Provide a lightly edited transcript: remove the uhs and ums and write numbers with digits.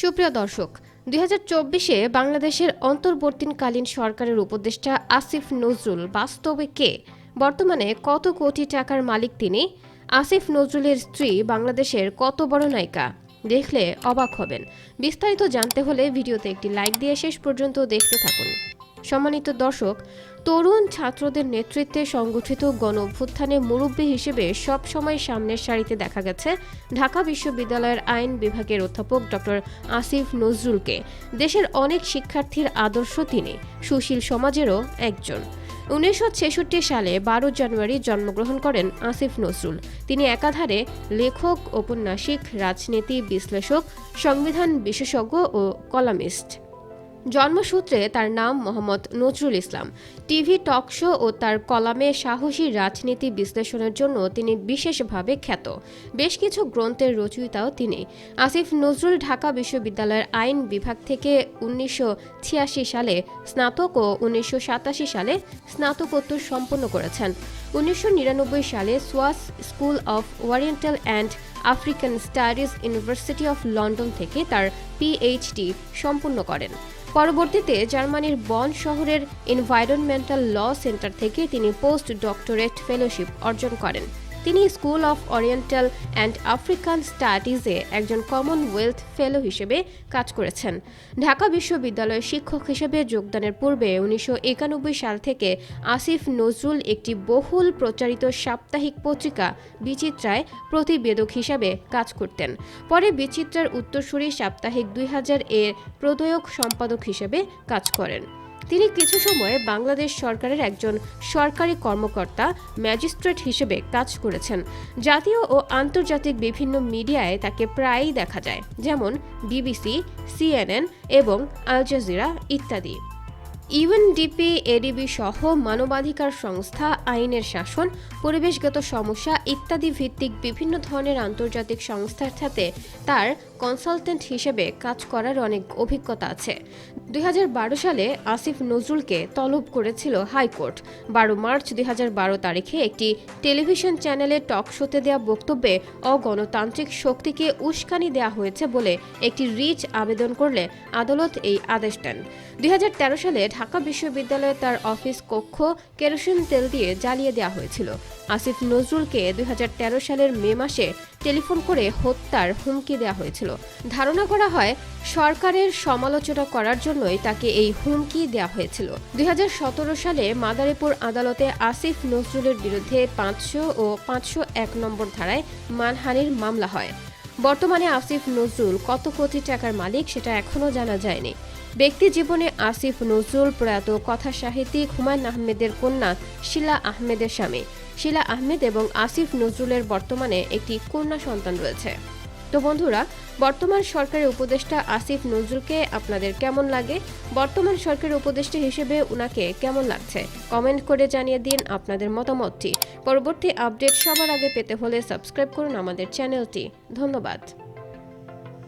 সুপ্রিয় দর্শক, 2024-এ বাংলাদেশের অন্তর্বর্তীকালীন সরকারের উপদেষ্টা আসিফ নজরুল বাস্তবে কে? বর্তমানে কত কোটি টাকার মালিক তিনি? আসিফ নজরুলের স্ত্রী বাংলাদেশের কত বড় নায়িকা? দেখলে অবাক হবেন। বিস্তারিত জানতে হলে ভিডিওতে একটি লাইক দিয়ে শেষ পর্যন্ত দেখতে থাকুন। সম্মানিত দর্শক, তরুণ ছাত্রদের নেতৃত্বে সংগঠিত গণ অভ্যুত্থানে মুরব্বী হিসেবে সবসময় সামনের সারিতে দেখা গেছে ঢাকা বিশ্ববিদ্যালয়ের আইন বিভাগের অধ্যাপক ডক্টর আসিফ নজরুলকে। দেশের অনেক শিক্ষার্থীর আদর্শ তিনি, সুশীল সমাজেরও একজন। 1966 সালে 12 জানুয়ারি জন্মগ্রহণ করেন আসিফ নজরুল। তিনি একাধারে লেখক, ঔপন্যাসিক, রাজনীতি বিশ্লেষক, সংবিধান বিশেষজ্ঞ ও কলামিস্ট। জন্মসূত্রে তার নাম Mohammad Nazrul Islam. TV talk show ও তার কলামে সাহসী রাজনীতি বিশ্লেষণের জন্য তিনি বিশেষভাবে খ্যাত। বেশ কিছু গ্রন্থের রচয়িতাও তিনি। আসিফ নজরুল ঢাকা বিশ্ববিদ্যালয়ের আইন বিভাগ থেকে 1986 সালে স্নাতক ও 1987 সালে স্নাতকোত্তর সম্পন্ন করেছেন। 1999 সালে SOAS school of Oriental and African studies university of London থেকে তার পিএইচডি সম্পন্ন করেন। পরবর্তীতে জার্মানির বন শহরের এনভায়রনমেন্টাল ল সেন্টার থেকে তিনি পোস্ট ডক্টরেট ফেলোশিপ অর্জন করেন। তিনি school of Oriental and African স্টাডিজে একজন কমনওয়েলথ ফেলো হিসেবে কাজ করেছেন। ঢাকা বিশ্ববিদ্যালয়ের শিক্ষক হিসেবে যোগদানের পূর্বে 1991 সাল থেকে আসিফ নজরুল একটি বহুল প্রচারিত সাপ্তাহিক পত্রিকা বিচিত্রায় প্রতিবেদক হিসেবে কাজ করতেন। পরে বিচিত্রার উত্তরসূরি সাপ্তাহিক 2000 এর প্রদয়ক সম্পাদক হিসেবে কাজ করেন। তিনি কিছু সময় বাংলাদেশ সরকারের একজন সরকারি কর্মকর্তা, ম্যাজিস্ট্রেট হিসেবে কাজ করেছেন। জাতীয় ও আন্তর্জাতিক বিভিন্ন মিডিয়ায় তাকে প্রায়ই দেখা যায়, যেমন বিবিসি, সিএনএন এবং আল জাজিরা ইত্যাদি। ইউএনডিপি, এডিবি সহ মানবাধিকার সংস্থা, আইনের শাসন, পরিবেশগত সমস্যা ইত্যাদি ভিত্তিক বিভিন্ন ধরনের আন্তর্জাতিক সংস্থার সাথে তার কনসালটেন্ট হিসেবে কাজ করার অনেক অভিজ্ঞতা আছে। 2012 সালে আসিফ নজরুলকে তলব করেছিল হাইকোর্ট। 12 মার্চ 2012 তারিখে একটি টেলিভিশন চ্যানেলে টক শোতে দেওয়া বক্তব্যে অগণতান্ত্রিক শক্তিকে উস্কানি দেওয়া হয়েছে বলে একটি রিট আবেদন করলে আদালত এই আদেশ দেন। 2013 সালে ঢাকা বিশ্ববিদ্যালয়ে তার অফিস কক্ষ কেরোসিন তেল দিয়ে জ্বালিয়ে দেওয়া হয়েছিল। আসিফ নজরুলকে 2013 সালের মে মাসে টেলিফোন করে হত্যার হুমকি দেওয়া হয়েছিল। ধারণা করা হয় সরকারের সমালোচনা করার জন্যই তাকে এই হুমকি দেওয়া হয়েছিল। 2017 সালে মাদারীপুর আদালতে আসিফ নজরুলের বিরুদ্ধে 500 ও 501 নম্বর ধারায় মানহানির মামলা হয়। বর্তমানে আসিফ নজরুল কত কোটি টাকার মালিক সেটা এখনও জানা যায়নি। ব্যক্তি জীবনে আসিফ নজরুল প্রয়াত কথা সাহিত্যিক হুমায়ুন আহমেদের কন্যা শিলা আহমেদের স্বামী। শিলা আহমেদ এবং আসিফ নজরুলের বর্তমানে একটি কন্যা সন্তান রয়েছে। তো বন্ধুরা, বর্তমান সরকারের উপদেষ্টা আসিফ নজরুলকে আপনাদের কেমন লাগে? বর্তমান সরকারের উপদেষ্টা হিসেবে উনাকে কেমন লাগছে? কমেন্ট করে জানিয়ে দিন আপনাদের মতামতটি। পরবর্তী আপডেট সবার আগে পেতে হলে সাবস্ক্রাইব করুন আমাদের চ্যানেলটি। ধন্যবাদ।